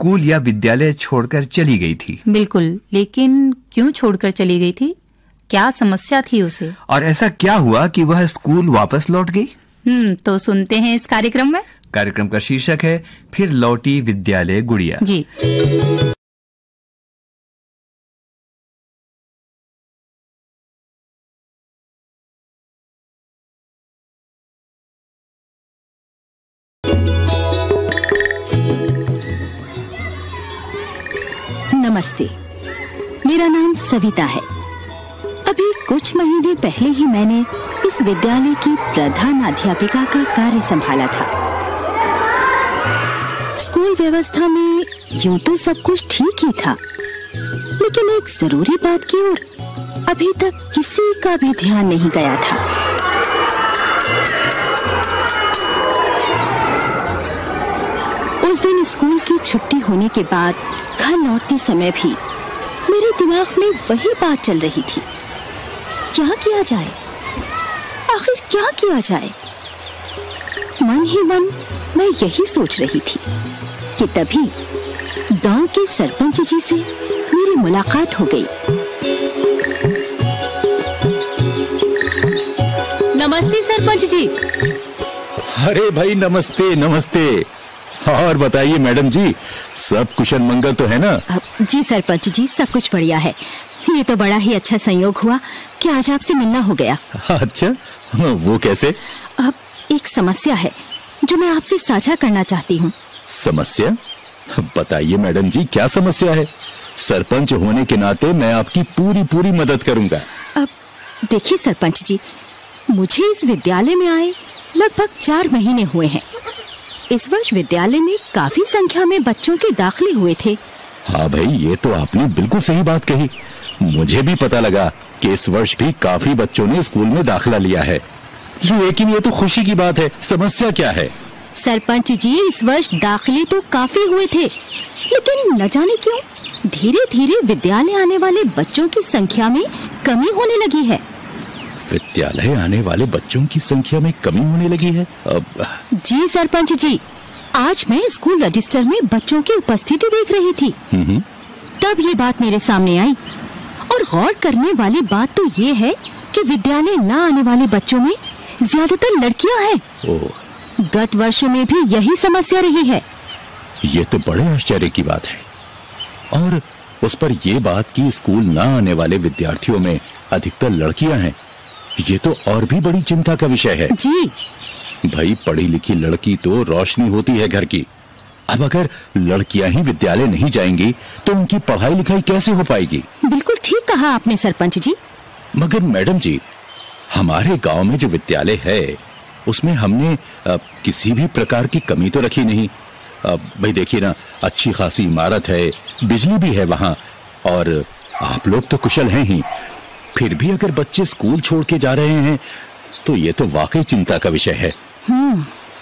School या विद्यालय छोड़कर चली गई थी। बिल्कुल, लेकिन क्यों छोड़कर चली गई थी? क्या समस्या थी उसे? और ऐसा क्या हुआ कि वह स्कूल वापस लौट गई? तो सुनते हैं इस कार्यक्रम में। कार्यक्रम का शीर्षक है फिर लौटी विद्यालय गुड़िया। जी। नमस्ते, मेरा नाम सविता है। अभी कुछ महीने पहले ही मैंने इस विद्यालय की प्रधान अध्यापिका का कार्य संभाला था। स्कूल व्यवस्था में यूं तो सब कुछ ठीक ही था, लेकिन एक जरूरी बात की ओर अभी तक किसी का भी ध्यान नहीं गया था। उस दिन स्कूल की छुट्टी होने के बाद घर लौटते समय भी मेरे दिमाग में वही बात चल रही थी। क्या किया जाए, आखिर क्या किया जाए? मन ही मन मैं यही सोच रही थी कि तभी गांव के सरपंच जी से मेरी मुलाकात हो गई। नमस्ते सरपंच जी। अरे भाई नमस्ते नमस्ते। और बताइए मैडम जी, सब कुशल मंगल तो है ना? जी सरपंच जी, सब कुछ बढ़िया है। ये तो बड़ा ही अच्छा संयोग हुआ कि आज आपसे मिलना हो गया। अच्छा, वो कैसे? अब एक समस्या है जो मैं आपसे साझा करना चाहती हूँ। समस्या? बताइए मैडम जी, क्या समस्या है? सरपंच होने के नाते मैं आपकी पूरी पूरी मदद करूंगा। अब देखिए सरपंच जी, मुझे इस विद्यालय में आए लगभग 4 महीने हुए हैं। इस वर्ष विद्यालय में काफी संख्या में बच्चों के दाखिले हुए थे। हाँ भाई, ये तो आपने बिल्कुल सही बात कही। मुझे भी पता लगा कि इस वर्ष भी काफी बच्चों ने स्कूल में दाखिला लिया है। लेकिन ये तो खुशी की बात है, समस्या क्या है? सरपंच जी, इस वर्ष दाखिले तो काफी हुए थे, लेकिन न जाने क्यों धीरे धीरे विद्यालय आने वाले बच्चों की संख्या में कमी होने लगी है। विद्यालय आने वाले बच्चों की संख्या में कमी होने लगी है? जी सरपंच जी, आज मैं स्कूल रजिस्टर में बच्चों की उपस्थिति देख रही थी। तब ये बात मेरे सामने आई, और गौर करने वाली बात तो ये है कि विद्यालय न आने वाले बच्चों में ज्यादातर लड़कियां हैं। गत वर्षों में भी यही समस्या रही है। ये तो बड़े आश्चर्य की बात है। और उस पर ये बात कि स्कूल न आने वाले विद्यार्थियों में अधिकतर लड़कियां हैं, ये तो और भी बड़ी चिंता का विषय है। जी भाई, पढ़ी लिखी लड़की तो रोशनी होती है घर की। अब अगर लड़कियां ही विद्यालय नहीं जाएंगी तो उनकी पढ़ाई लिखाई कैसे हो पाएगी? बिल्कुल ठीक कहा आपने सरपंच जी। मगर मैडम जी, हमारे गांव में जो विद्यालय है उसमें हमने किसी भी प्रकार की कमी तो रखी नहीं। भाई देखिए ना, अच्छी खासी इमारत है, बिजली भी है वहां, और आप लोग तो कुशल हैं ही। फिर भी अगर बच्चे स्कूल छोड़ के जा रहे हैं तो ये तो वाकई चिंता का विषय है।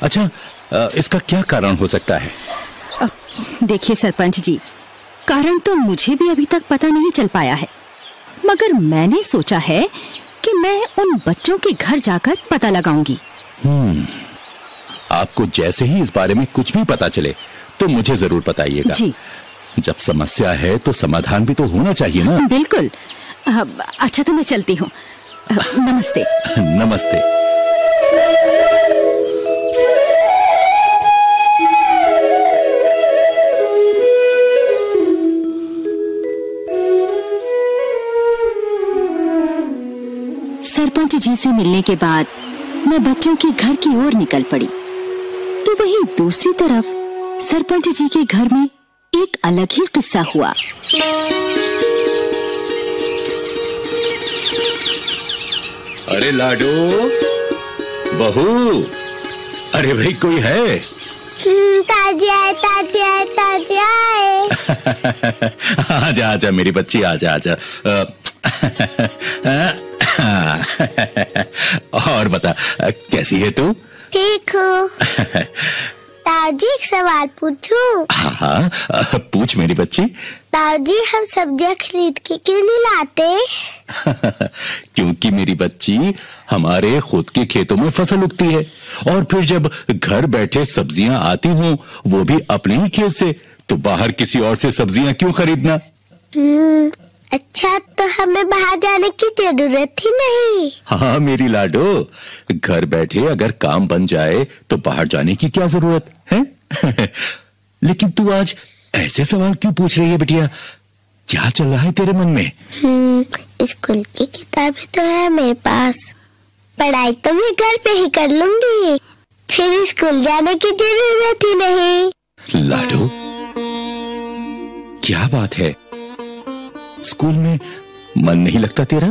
अच्छा, इसका क्या कारण हो सकता है? देखिए सरपंच जी, कारण तो मुझे भी अभी तक पता नहीं चल पाया है, मगर मैंने सोचा है कि मैं उन बच्चों के घर जाकर पता लगाऊंगी। आपको जैसे ही इस बारे में कुछ भी पता चले तो मुझे जरूर बताइएगा। जी। जब समस्या है तो समाधान भी तो होना चाहिए ना? बिल्कुल। अच्छा, तो मैं चलती हूँ। नमस्ते। नमस्ते। सरपंच जी से मिलने के बाद मैं बच्चों के घर की ओर निकल पड़ी, तो वहीं दूसरी तरफ सरपंच जी के घर में एक अलग ही किस्सा हुआ। अरे लाडो, बहू, अरे भाई कोई है? ताजी आए, ताजी आए, ताजी आए। आजा आजा मेरी बच्ची, आजा आजा। और बता, कैसी है तू? ठीक हूँ। ताऊजी, एक सवाल पूछूं? हाँ, पूछ मेरी बच्ची। ताऊजी, हम सब्जियां खरीद के क्यों नहीं लाते? क्योंकि मेरी बच्ची, हमारे खुद के खेतों में फसल उगती है, और फिर जब घर बैठे सब्जियां आती हों, वो भी अपने ही खेत से, तो बाहर किसी और से सब्जियां क्यों खरीदना? अच्छा, तो हमें बाहर जाने की जरूरत ही नहीं। हाँ मेरी लाडो, घर बैठे अगर काम बन जाए तो बाहर जाने की क्या जरूरत है? लेकिन तू आज ऐसे सवाल क्यों पूछ रही है बिटिया? क्या चल रहा है तेरे मन में? स्कूल की किताबें तो है मेरे पास, पढ़ाई तो मैं घर पे ही कर लूंगी, फिर स्कूल जाने की जरूरत ही नहीं। लाडो, क्या बात है? स्कूल में मन नहीं लगता तेरा?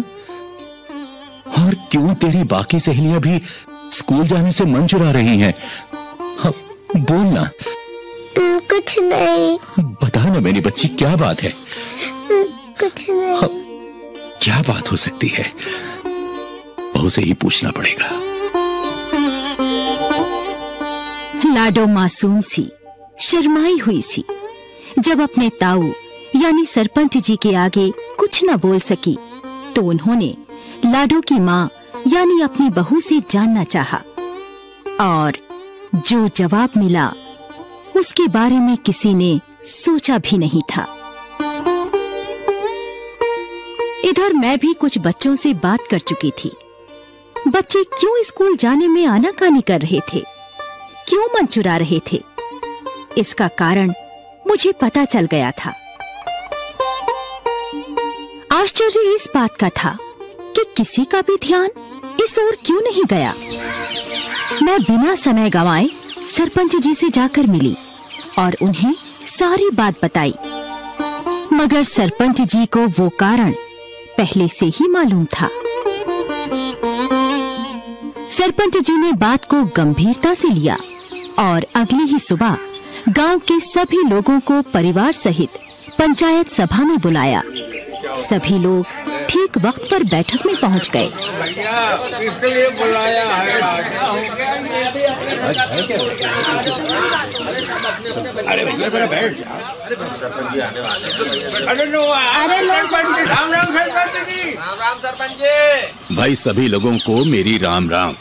और क्यों तेरी बाकी सहेलियां भी स्कूल जाने से मन चुरा रही हैं? हाँ, बोलना। कुछ नहीं। बता ना मेरी बच्ची, क्या बात है? कुछ नहीं। हाँ, क्या बात हो सकती है? बहू से ही पूछना पड़ेगा। लाडो मासूम सी, शर्माई हुई सी, जब अपने ताऊ यानी सरपंच जी के आगे कुछ न बोल सकी तो उन्होंने लाडो की माँ यानी अपनी बहू से जानना चाहा, और जो जवाब मिला उसके बारे में किसी ने सोचा भी नहीं था। इधर मैं भी कुछ बच्चों से बात कर चुकी थी। बच्चे क्यों स्कूल जाने में आनाकानी कर रहे थे, क्यों मन चुरा रहे थे, इसका कारण मुझे पता चल गया था। आश्चर्य इस बात का था कि किसी का भी ध्यान इस ओर क्यों नहीं गया। मैं बिना समय गंवाए सरपंच जी से जाकर मिली और उन्हें सारी बात बताई, मगर सरपंच जी को वो कारण पहले से ही मालूम था। सरपंच जी ने बात को गंभीरता से लिया और अगली ही सुबह गांव के सभी लोगों को परिवार सहित पंचायत सभा में बुलाया। सभी लोग ठीक वक्त पर बैठक में पहुंच गए। इसलिए बुलाया है। अरे भैया जरा बैठ जा। अरे राम राम सरपंच जी। राम राम सरपंच जी। भाई सभी लोगों को मेरी राम राम।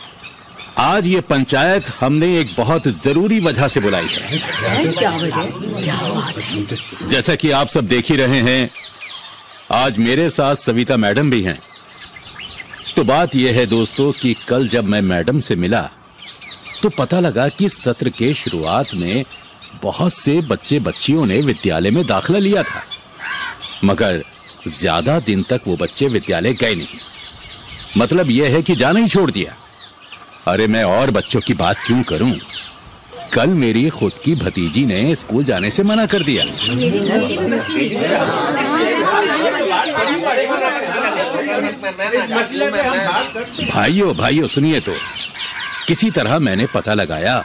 आज ये पंचायत हमने एक बहुत जरूरी वजह से बुलाई है। क्या बात है? जैसा कि आप सब देख ही रहे हैं, आज मेरे साथ सविता मैडम भी हैं। तो बात यह है दोस्तों कि कल जब मैं मैडम से मिला तो पता लगा कि सत्र के शुरुआत में बहुत से बच्चे बच्चियों ने विद्यालय में दाखिला लिया था, मगर ज्यादा दिन तक वो बच्चे विद्यालय गए नहीं। मतलब यह है कि जाना ही छोड़ दिया। अरे मैं और बच्चों की बात क्यों करूं, कल मेरी खुद की भतीजी ने स्कूल जाने से मना कर दिया। भाइयों सुनिए तो, किसी तरह मैंने पता लगाया,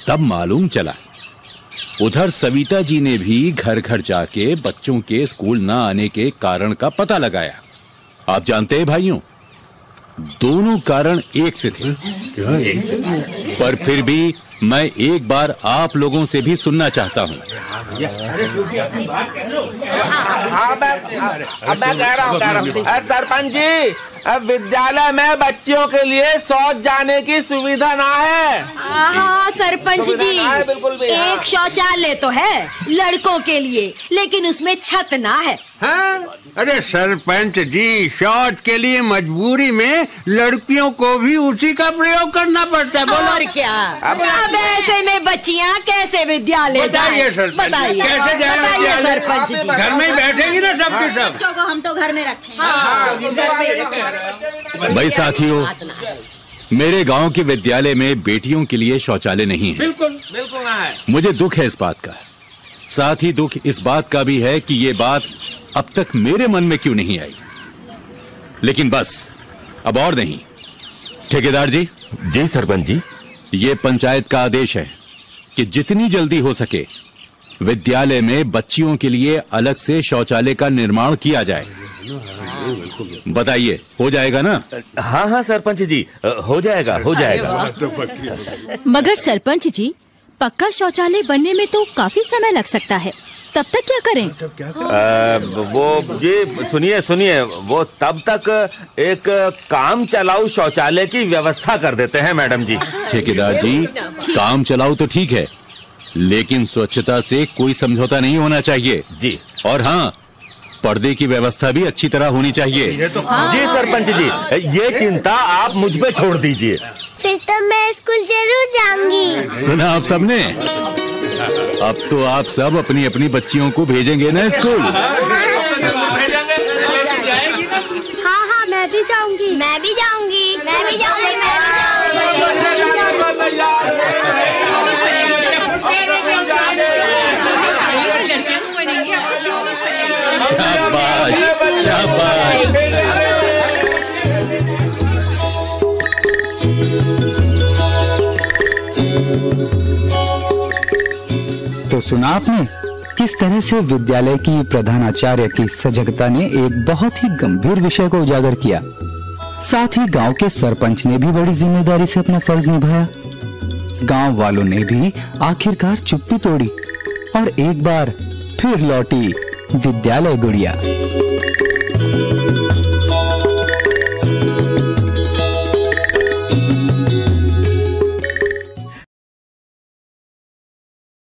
तब मालूम चला उधर सविता जी ने भी घर घर जाके बच्चों के स्कूल ना आने के कारण का पता लगाया। आप जानते हैं भाइयों, दोनों कारण एक से थे। पर फिर भी मैं एक बार आप लोगों से भी सुनना चाहता हूँ। मैं कह रहा हूँ सरपंच जी, अब विद्यालय में बच्चियों के लिए शौच जाने की सुविधा ना है। हाँ सरपंच जी, एक शौचालय तो है लड़कों के लिए, लेकिन उसमें छत ना है। हाँ? अरे सरपंच जी, शौच के लिए मजबूरी में लड़कियों को भी उसी का प्रयोग करना पड़ता है। और क्या, अब ऐसे में बच्चियाँ कैसे विद्यालय बताइए सरपंच, बताइए कैसे जाए सरपंच जी? घर में ही बैठेगी ना सबके सब। चलो हम तो घर में रखें। भाई साथियों, मेरे गांव के विद्यालय में बेटियों के लिए शौचालय नहीं है। बिल्कुल ना है। मुझे दुख है इस बात का। साथ ही दुख इस बात का भी है कि ये बात अब तक मेरे मन में क्यों नहीं आई। लेकिन बस अब और नहीं। ठेकेदार जी। जी सरपंच जी। ये पंचायत का आदेश है कि जितनी जल्दी हो सके विद्यालय में बच्चियों के लिए अलग से शौचालय का निर्माण किया जाए। बताइए, हो जाएगा ना? हाँ सरपंच जी, हो जाएगा। मगर सरपंच जी, पक्का शौचालय बनने में तो काफी समय लग सकता है, तब तक क्या करें? वो जी सुनिए, वो तब तक एक काम चलाऊ शौचालय की व्यवस्था कर देते हैं मैडम जी। ठेकेदार जी, काम चलाऊ तो ठीक है, लेकिन स्वच्छता से कोई समझौता नहीं होना चाहिए जी। और हाँ, पर्दे की व्यवस्था भी अच्छी तरह होनी चाहिए। जी सरपंच जी, ये चिंता आप मुझ पे छोड़ दीजिए। फिर तो मैं स्कूल जरूर जाऊंगी। सुना आप सबने? अब तो आप सब अपनी अपनी बच्चियों को भेजेंगे ना स्कूल। हाँ हाँ, मैं भी जाऊंगी। मैं भी जाऊंगी। मैं भी जाऊंगी। शाबाश, शाबाश। तो सुना आपने किस तरह से विद्यालय की प्रधानाचार्य की सजगता ने एक बहुत ही गंभीर विषय को उजागर किया। साथ ही गांव के सरपंच ने भी बड़ी जिम्मेदारी से अपना फर्ज निभाया। गांव वालों ने भी आखिरकार चुप्पी तोड़ी और एक बार फिर लौटी विद्यालय गुड़िया।